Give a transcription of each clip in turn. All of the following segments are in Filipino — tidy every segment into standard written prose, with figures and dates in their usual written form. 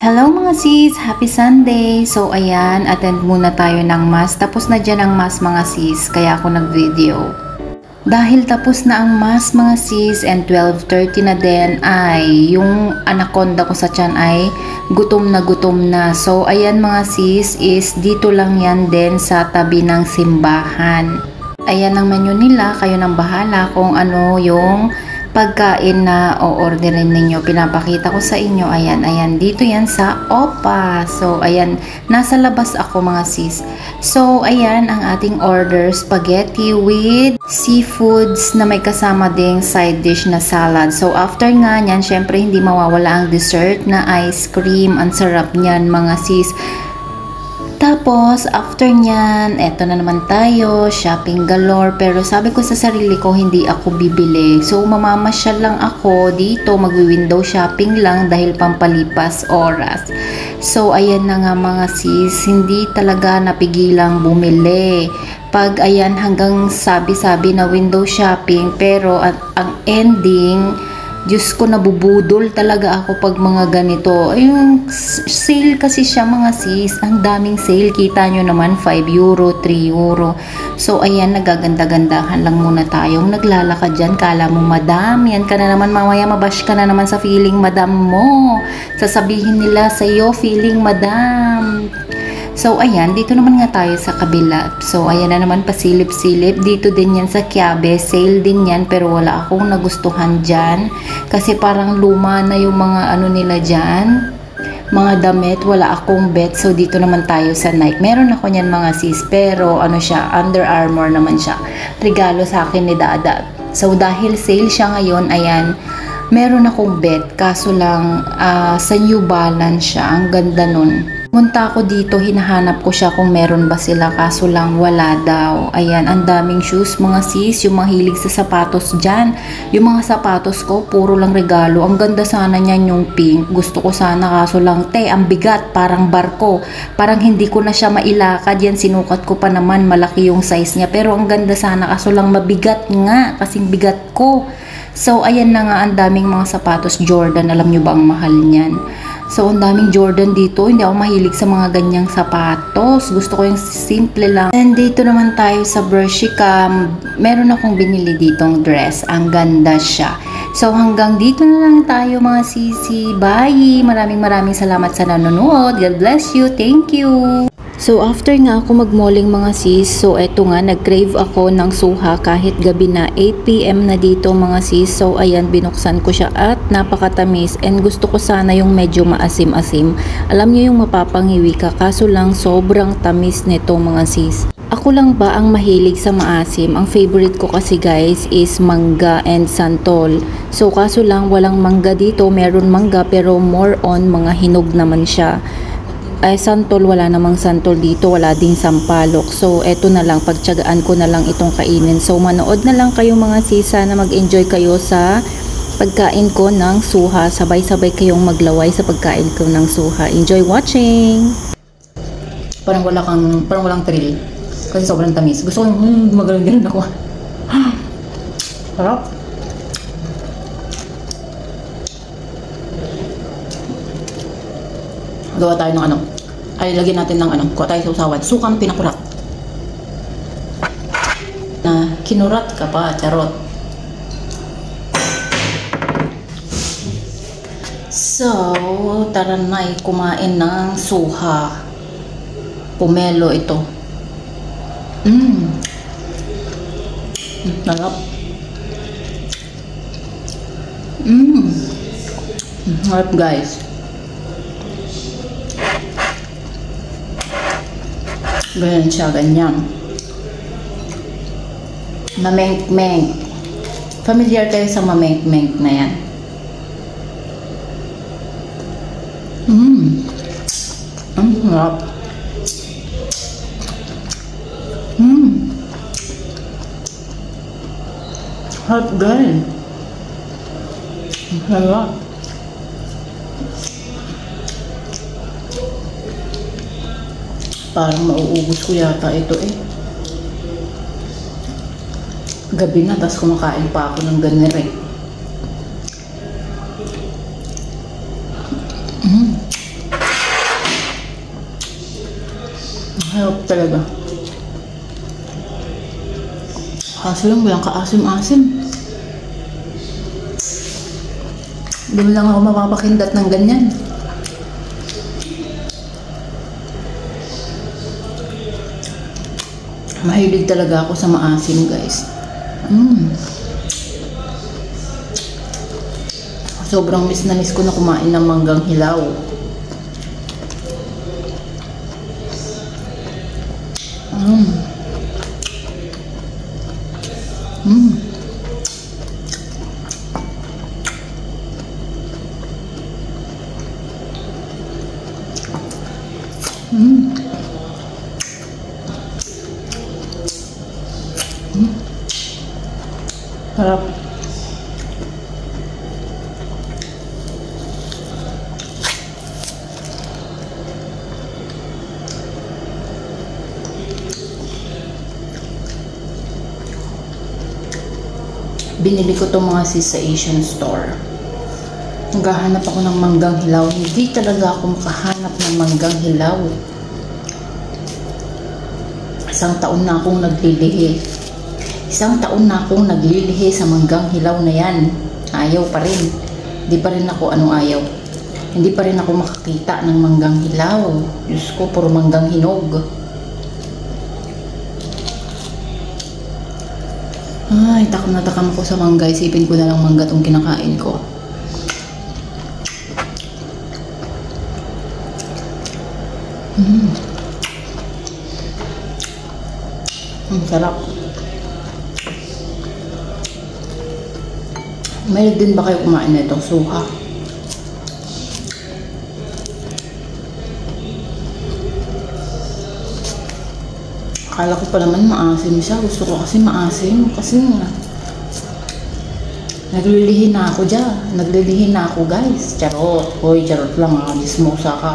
Hello mga sis! Happy Sunday! So ayan, attend muna tayo ng mass. Tapos na dyan ang mass mga sis, kaya ako nag-video. Dahil tapos na ang mass mga sis and 12:30 na din ay yung anaconda ko sa tiyan ay gutom na gutom na. So ayan mga sis is dito lang yan din sa tabi ng simbahan. Ayan ang menu nila, kayo nang bahala kung ano yung pagkain na o-orderin ninyo. Pinapakita ko sa inyo. Ayan. Dito yan sa Opa. So, ayan. Nasa labas ako mga sis. So, ayan ang ating order. Spaghetti with seafoods na may kasama ding side dish na salad. So, after nga nyan, syempre hindi mawawala ang dessert na ice cream. Ang sarap niyan mga sis. Tapos, after nyan, eto na naman tayo, shopping galore. Pero sabi ko sa sarili ko, hindi ako bibili. So, mamamasyal lang ako dito, magwi-window shopping lang dahil pampalipas oras. So, ayan na nga mga sis, hindi talaga napigilang bumili. Pag ayan hanggang sabi-sabi na window shopping, pero ang ending, Diyos ko, nabubudol talaga ako pag mga ganito. Yung sale kasi siya mga sis. Ang daming sale. Kita nyo naman 5 euro, 3 euro. So ayan, nagaganda-gandahan lang muna tayo. Naglalakad dyan. Kala mo madam. Yan ka na naman. Mamaya mabash ka na naman sa feeling madam mo. Sasabihin nila sa iyo feeling madam. So, ayan, dito naman nga tayo sa kabila. So, ayan na naman, pasilip-silip. Dito din yan sa Quiabe. Sale din yan, pero wala akong nagustuhan dyan. Kasi parang luma na yung mga ano nila dyan. Mga damit, wala akong bet. So, dito naman tayo sa Nike. Meron ako niyan mga sis, pero ano siya, Under Armour naman siya. Regalo sa akin ni Dada. So, dahil sale siya ngayon, ayan, meron akong bet. Kaso lang, sa New Balance siya. Ang ganda nun. Munta ako dito, hinahanap ko siya kung meron ba sila, kaso lang wala daw. Ayan, ang daming shoes mga sis, yung mahilig sa sapatos dyan. Yung mga sapatos ko, puro lang regalo. Ang ganda sana niyan yung pink. Gusto ko sana, kaso lang, ang bigat, parang barko. Parang hindi ko na siya mailakad. Yan, sinukat ko pa naman, malaki yung size niya. Pero ang ganda sana, kaso lang mabigat nga, kasing bigat ko. So, ayan na nga, ang daming mga sapatos Jordan. Alam nyo ba ang mahal niyan? So, ang daming Jordan dito. Hindi ako mahilig sa mga ganyang sapatos. Gusto ko yung simple lang. And dito naman tayo sa Bershka. Meron akong binili ditong dress. Ang ganda siya. So, hanggang dito na lang tayo mga sisi. Bye! Maraming salamat sa nanonood. God bless you. Thank you! So, after nga ako mag-malling mga sis, so eto nga, nag-crave ako ng suha kahit gabi na 8 PM na dito mga sis. So, ayan, binuksan ko siya at napakatamis and gusto ko sana yung medyo maasim-asim. Alam niyo yung mapapangiwi ka, kaso lang sobrang tamis nito mga sis. Ako lang ba ang mahilig sa maasim? Ang favorite ko kasi guys is mangga and santol. So, kaso lang walang mangga dito, meron mangga pero more on mga hinog naman siya. Ay santol, wala namang santol dito, wala ding sampalok. So eto na lang, pagtiyagaan ko na lang itong kainin. So manood na lang kayo mga sisa na mag-enjoy kayo sa pagkain ko ng suha. Sabay-sabay kayong maglaway sa pagkain ko ng suha. Enjoy watching! Parang walang thrill. Kasi sobrang tamis. Gusto ko yung magaling ako. Sarap! Gawa tayo ng ay lagyan natin ng kuha tayo sa usawan. Sukang pinakurat. Na kinurat ka pa, charot. So, tara na kumain ng suha. Pomelo ito. Sarap. Sarap guys. Ganyan siya, ganyan. Mameng-meng. Familiar kayo sa mameng-meng na yan? Ang sarap. Sarap guys. Ang sarap. Parang mauubos ko yata ito Gabi na, tapos kumakain pa ako ng ganire. Harap talaga. Kaso lang walang kaasim-asim. Hindi mo lang ako mapapakindat ng ganyan. Mahilig talaga ako sa maasim, guys. Sobrang miss na miss ko na kumain ng manggang hilaw. Sarap. Binili ko itong mga sis sa Asian store. Naghahanap ako ng manggang hilaw. Hindi talaga ako makahanap ng manggang hilaw. Isang taon na akong naglilihi. Isang taon na akong naglilihi sa manggang hilaw na yan. Ayaw pa rin. Hindi pa rin ako ayaw. Hindi pa rin ako makakita ng manggang hilaw. Diyos ko, puro manggang hinog. Ay, takam na takam ako sa mangga. Isipin ko na lang mangga itong kinakain ko. Sarap. Mahilig din ba kayo kumain na itong suha? Akala ko pa naman maasim siya. Gusto ko kasi maasim. Kasi naglilihi na ako dyan. Naglilihi na ako, guys. Charot. Hoy, charot lang ha. Dismosa ka.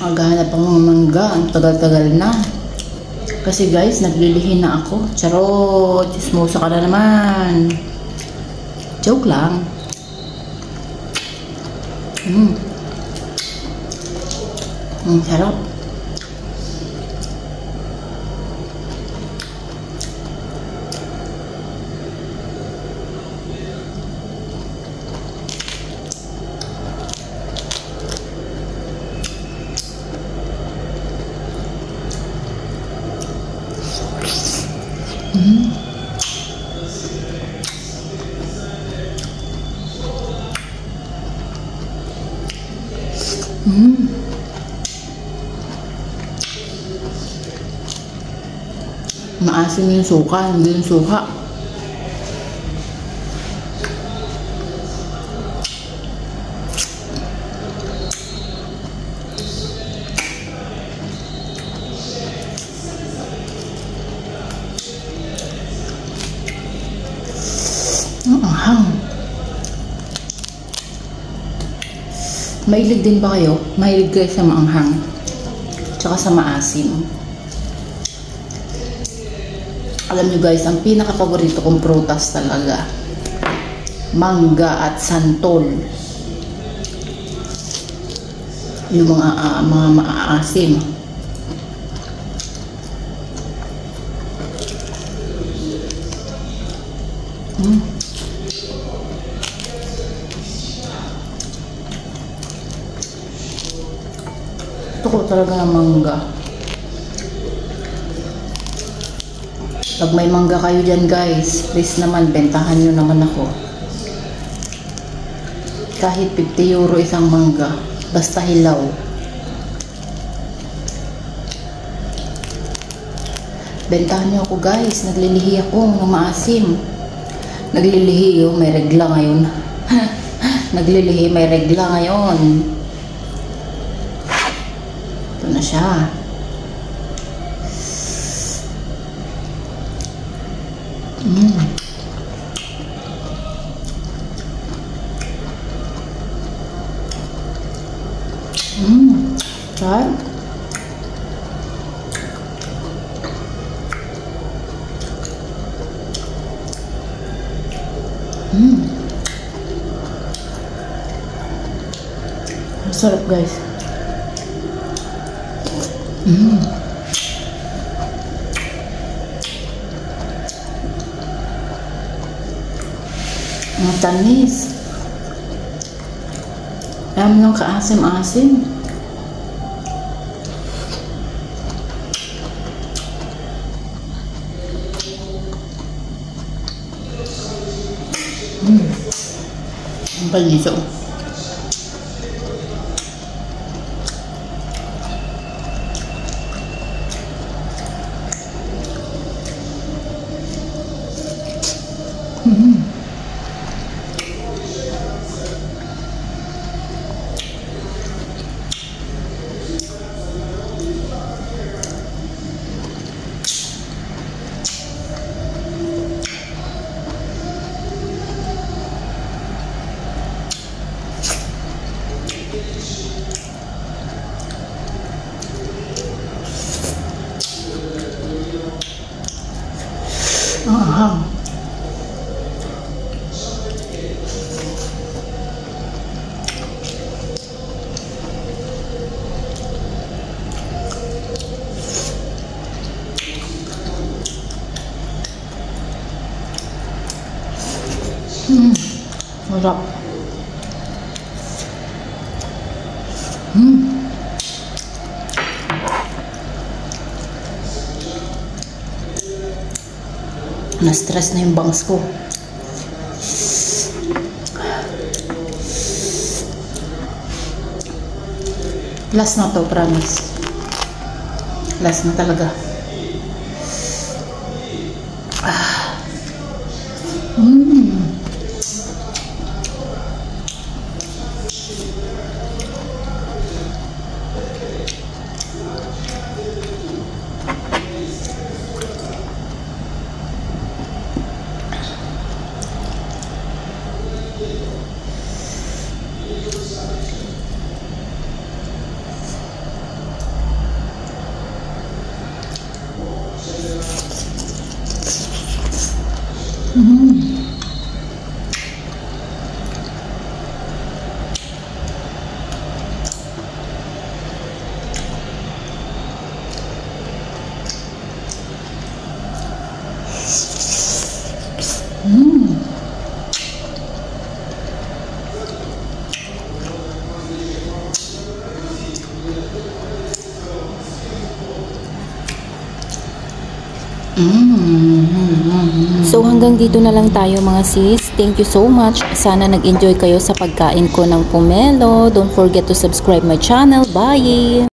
Maghahanap ako ng mangga. Ang tagal-tagal na. Kasi guys, naglilihi na ako. Charot. Dismosa ka na naman. Joke lang. Sarap. Maasim yung suka, hindi yung suha. Mahilig din ba kayo? Mahilig kayo sa maanghang tsaka sa maasim. Alam nyo guys, ang pinaka-paborito kong prutas talaga, mangga at santol. Yung mga maaasim. Gusto ko talaga ng mangga. Pag may mangga kayo dyan guys, please naman, bentahan nyo naman ako. Kahit 50 euro isang mangga, basta hilaw. Bentahan nyo ako guys, naglilihi ako ng maasim. Naglilihi yun, may regla ngayon. Naglilihi, may regla ngayon. Ito na siya. Right? Masarap guys. Matamis. Alam nyo kaasim-asim. Ang panito. Sarap. Na-stress na yung bangs ko. Last na to, promise. Last na talaga. So hanggang dito na lang tayo mga sis. Thank you so much. Sana nag-enjoy kayo sa pagkain ko ng pomelo. Don't forget to subscribe my channel. Bye!